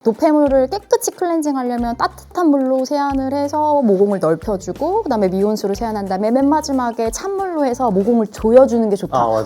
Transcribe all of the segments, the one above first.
노폐물을 깨끗이 클렌징하려면 따뜻한 물로 세안을 해서 모공을 넓혀주고 그다음에 미온수로 세안한 다음에 맨 마지막에 찬물로 해서 모공을 조여주는 게 좋다. 맞아.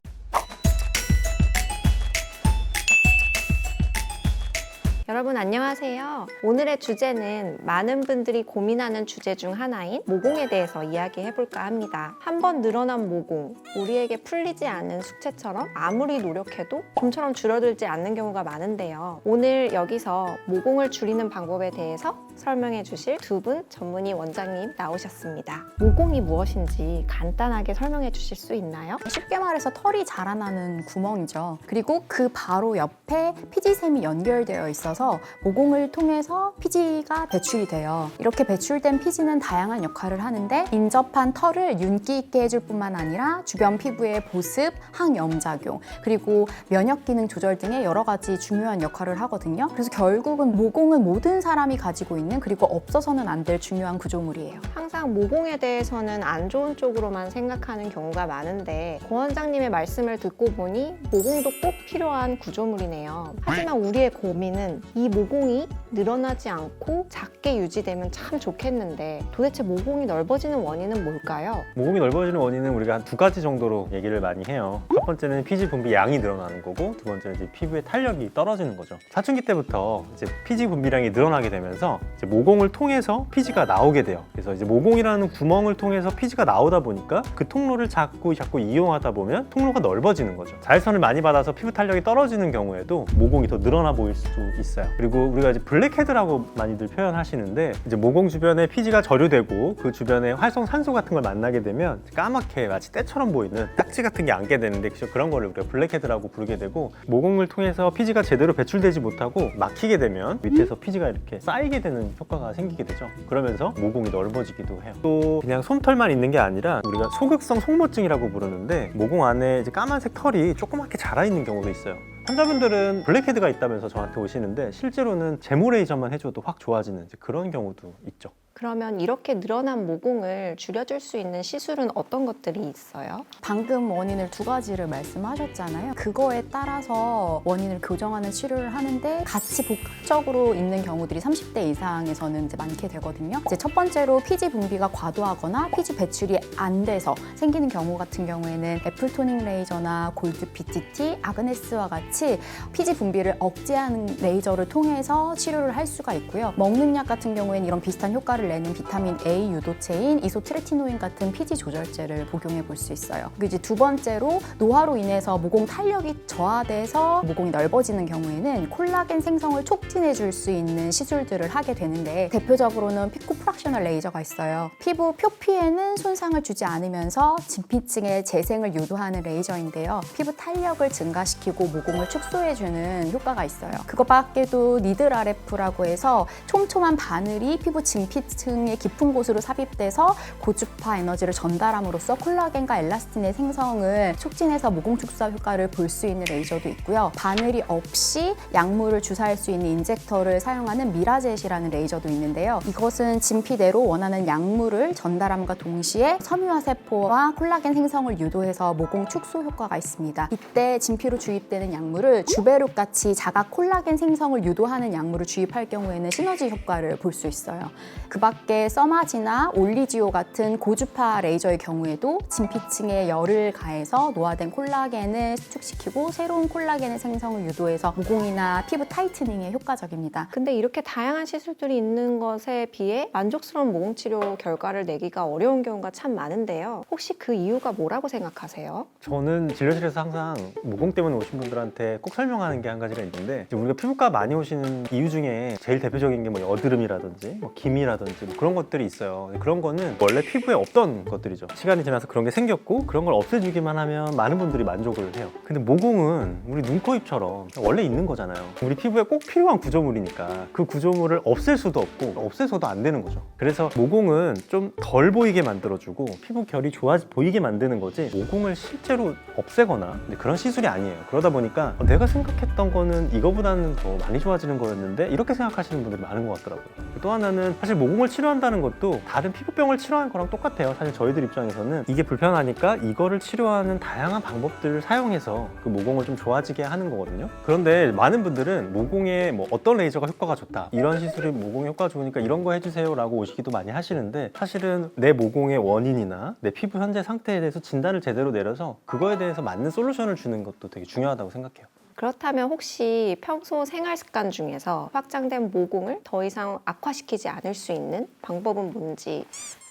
여러분 안녕하세요. 오늘의 주제는 많은 분들이 고민하는 주제 중 하나인 모공에 대해서 이야기해 볼까 합니다. 한번 늘어난 모공, 우리에게 풀리지 않은 숙제처럼 아무리 노력해도 좀처럼 줄어들지 않는 경우가 많은데요. 오늘 여기서 모공을 줄이는 방법에 대해서 설명해 주실 두 분 전문의 원장님 나오셨습니다. 모공이 무엇인지 간단하게 설명해 주실 수 있나요? 쉽게 말해서 털이 자라나는 구멍이죠. 그리고 그 바로 옆에 피지샘이 연결되어 있어서 모공을 통해서 피지가 배출이 돼요. 이렇게 배출된 피지는 다양한 역할을 하는데 인접한 털을 윤기 있게 해줄 뿐만 아니라 주변 피부의 보습, 항염작용, 그리고 면역 기능 조절 등의 여러 가지 중요한 역할을 하거든요. 그래서 결국은 모공은 모든 사람이 가지고 있는, 그리고 없어서는 안 될 중요한 구조물이에요. 항상 모공에 대해서는 안 좋은 쪽으로만 생각하는 경우가 많은데 고 원장님의 말씀을 듣고 보니 모공도 꼭 필요한 구조물이네요. 하지만 우리의 고민은 이 모공이 늘어나지 않고 작게 유지되면 참 좋겠는데 도대체 모공이 넓어지는 원인은 뭘까요? 모공이 넓어지는 원인은 우리가 한 두 가지 정도로 얘기를 많이 해요. 첫 번째는 피지 분비 양이 늘어나는 거고, 두 번째는 이제 피부의 탄력이 떨어지는 거죠. 사춘기 때부터 이제 피지 분비량이 늘어나게 되면서 이제 모공을 통해서 피지가 나오게 돼요. 그래서 이제 모공이라는 구멍을 통해서 피지가 나오다 보니까 그 통로를 자꾸 이용하다 보면 통로가 넓어지는 거죠. 자외선을 많이 받아서 피부 탄력이 떨어지는 경우에도 모공이 더 늘어나 보일 수도 있어요. 그리고 우리가 이제 블랙헤드라고 많이들 표현하시는데, 이제 모공 주변에 피지가 저류되고 그 주변에 활성산소 같은 걸 만나게 되면 까맣게 마치 때처럼 보이는 딱지 같은 게 앉게 되는데, 그런 거를 우리가 블랙헤드라고 부르게 되고, 모공을 통해서 피지가 제대로 배출되지 못하고 막히게 되면 밑에서 피지가 이렇게 쌓이게 되는 효과가 생기게 되죠. 그러면서 모공이 넓어지기도 해요. 또 그냥 솜털만 있는 게 아니라 우리가 소극성 속모증이라고 부르는데, 모공 안에 이제 까만색 털이 조그맣게 자라 있는 경우가 있어요. 환자분들은 블랙헤드가 있다면서 저한테 오시는데, 실제로는 제모레이저만 해줘도 확 좋아지는 그런 경우도 있죠. 그러면 이렇게 늘어난 모공을 줄여줄 수 있는 시술은 어떤 것들이 있어요? 방금 원인을 두 가지를 말씀하셨잖아요. 그거에 따라서 원인을 교정하는 치료를 하는데 같이 복합적으로 있는 경우들이 30대 이상에서는 이제 많게 되거든요. 이제 첫 번째로 피지 분비가 과도하거나 피지 배출이 안 돼서 생기는 경우 같은 경우에는 애플토닝 레이저나 골드 PTT, 아그네스와 같이 피지 분비를 억제하는 레이저를 통해서 치료를 할 수가 있고요. 먹는 약 같은 경우에는 이런 비슷한 효과를 내는 비타민 A 유도체인 이소트레티노인 같은 피지 조절제를 복용해 볼 수 있어요. 그리고 이제 두 번째로 노화로 인해서 모공 탄력이 저하돼서 모공이 넓어지는 경우에는 콜라겐 생성을 촉진해 줄 수 있는 시술들을 하게 되는데, 대표적으로는 피코프락셔널 레이저가 있어요. 피부 표피에는 손상을 주지 않으면서 진피층의 재생을 유도하는 레이저인데요. 피부 탄력을 증가시키고 모공을 축소해 주는 효과가 있어요. 그것밖에도 니들 RF라고 해서 촘촘한 바늘이 피부 진피층의 깊은 곳으로 삽입돼서 고주파 에너지를 전달함으로써 콜라겐과 엘라스틴의 생성을 촉진해서 모공 축소 효과를 볼 수 있는 레이저도 있고요. 바늘이 없이 약물을 주사할 수 있는 인젝터를 사용하는 미라젯이라는 레이저도 있는데요. 이것은 진피대로 원하는 약물을 전달함과 동시에 섬유화 세포와 콜라겐 생성을 유도해서 모공 축소 효과가 있습니다. 이때 진피로 주입되는 약물을 주베룩 같이 자가 콜라겐 생성을 유도하는 약물을 주입할 경우에는 시너지 효과를 볼 수 있어요. 그 밖에 써마지나 올리지오 같은 고주파 레이저의 경우에도 진피층에 열을 가해서 노화된 콜라겐을 수축시키고 새로운 콜라겐의 생성을 유도해서 모공이나 피부 타이트닝에 효과적입니다. 근데 이렇게 다양한 시술들이 있는 것에 비해 만족스러운 모공 치료 결과를 내기가 어려운 경우가 참 많은데요. 혹시 그 이유가 뭐라고 생각하세요? 저는 진료실에서 항상 모공 때문에 오신 분들한테 꼭 설명하는 게 한 가지가 있는데, 우리가 피부과 많이 오시는 이유 중에 제일 대표적인 게 뭐 여드름이라든지 기미라든지 그런 것들이 있어요. 그런 거는 원래 피부에 없던 것들이죠. 시간이 지나서 그런 게 생겼고, 그런 걸 없애주기만 하면 많은 분들이 만족을 해요. 근데 모공은 우리 눈, 코, 입처럼 원래 있는 거잖아요. 우리 피부에 꼭 필요한 구조물이니까 그 구조물을 없앨 수도 없고 없애서도 안 되는 거죠. 그래서 모공은 좀 덜 보이게 만들어주고 피부 결이 좋아 보이게 만드는 거지, 모공을 실제로 없애거나 그런 시술이 아니에요. 그러다 보니까 내가 생각했던 거는 이거보다는 더 많이 좋아지는 거였는데 이렇게 생각하시는 분들이 많은 것 같더라고요. 또 하나는 사실 모공을 모공을 치료한다는 것도 다른 피부병을 치료하는 거랑 똑같아요. 사실 저희들 입장에서는 이게 불편하니까 이거를 치료하는 다양한 방법들을 사용해서 그 모공을 좀 좋아지게 하는 거거든요. 그런데 많은 분들은 모공에 뭐 어떤 레이저가 효과가 좋다, 이런 시술이 모공에 효과가 좋으니까 이런 거 해주세요 라고 오시기도 많이 하시는데, 사실은 내 모공의 원인이나 내 피부 현재 상태에 대해서 진단을 제대로 내려서 그거에 대해서 맞는 솔루션을 주는 것도 되게 중요하다고 생각해요. 그렇다면 혹시 평소 생활 습관 중에서 확장된 모공을 더 이상 악화시키지 않을 수 있는 방법은 뭔지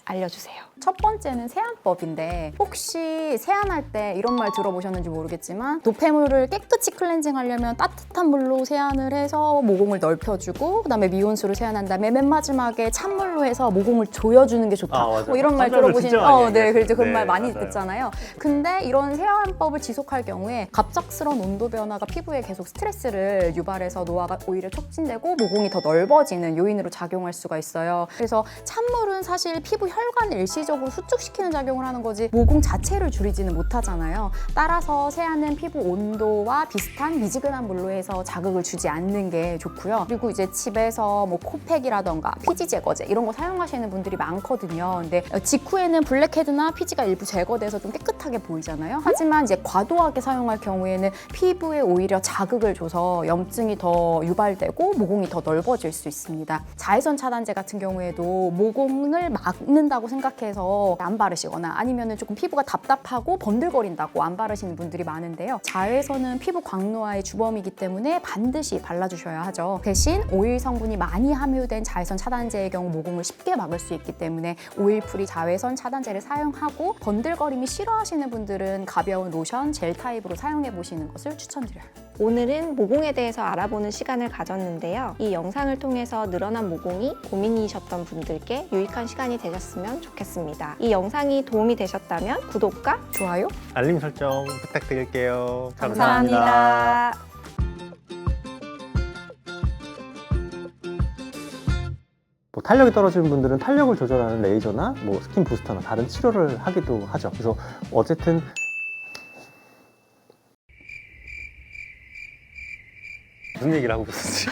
알려주세요. 첫 번째는 세안법인데, 혹시 세안할 때 이런 말 들어보셨는지 모르겠지만 노폐물을 깨끗이 클렌징하려면 따뜻한 물로 세안을 해서 모공을 넓혀주고, 그다음에 미온수로 세안한 다음에 맨 마지막에 찬물로 해서 모공을 조여주는 게 좋다. 아, 맞아요. 뭐 이런 말 환자분 들어보신 진짜 많이 네, 얘기하죠. 그래도 그런 네, 말 많이 맞아요. 듣잖아요. 근데 이런 세안법을 지속할 경우에 갑작스러운 온도 변화가 피부에 계속 스트레스를 유발해서 노화가 오히려 촉진되고 모공이 더 넓어지는 요인으로 작용할 수가 있어요. 그래서 찬물은 사실 피부 혈관을 일시적으로 수축시키는 작용을 하는 거지 모공 자체를 줄이지는 못하잖아요. 따라서 세안은 피부 온도와 비슷한 미지근한 물로 해서 자극을 주지 않는 게 좋고요. 그리고 이제 집에서 뭐 코팩이라던가 피지 제거제 이런 거 사용하시는 분들이 많거든요. 근데 직후에는 블랙헤드나 피지가 일부 제거돼서 좀 깨끗하게 보이잖아요. 하지만 이제 과도하게 사용할 경우에는 피부에 오히려 자극을 줘서 염증이 더 유발되고 모공이 더 넓어질 수 있습니다. 자외선 차단제 같은 경우에도 모공을 막는다고 생각해서 안 바르시거나 아니면은 조금 피부가 답답하고 번들거린다고 안 바르시는 분들이 많은데요. 자외선은 피부 광노화의 주범이기 때문에 반드시 발라주셔야 하죠. 대신 오일 성분이 많이 함유된 자외선 차단제의 경우 모공을 쉽게 막을 수 있기 때문에 오일 프리 자외선 차단제를 사용하고, 번들거림이 싫어하시는 분들은 가벼운 로션, 젤 타입으로 사용해 보시는 것을 추천드려요. 오늘은 모공에 대해서 알아보는 시간을 가졌는데요. 이 영상을 통해서 늘어난 모공이 고민이셨던 분들께 유익한 시간이 되셨으면 좋겠습니다. 이 영상이 도움이 되셨다면 구독과 좋아요? 알림 설정 부탁드릴게요. 감사합니다. 뭐 탄력이 떨어지는 분들은 탄력을 조절하는 레이저나 뭐 스킨 부스터나 다른 치료를 하기도 하죠. 그래서 어쨌든 무슨 얘기를 하고 있었지?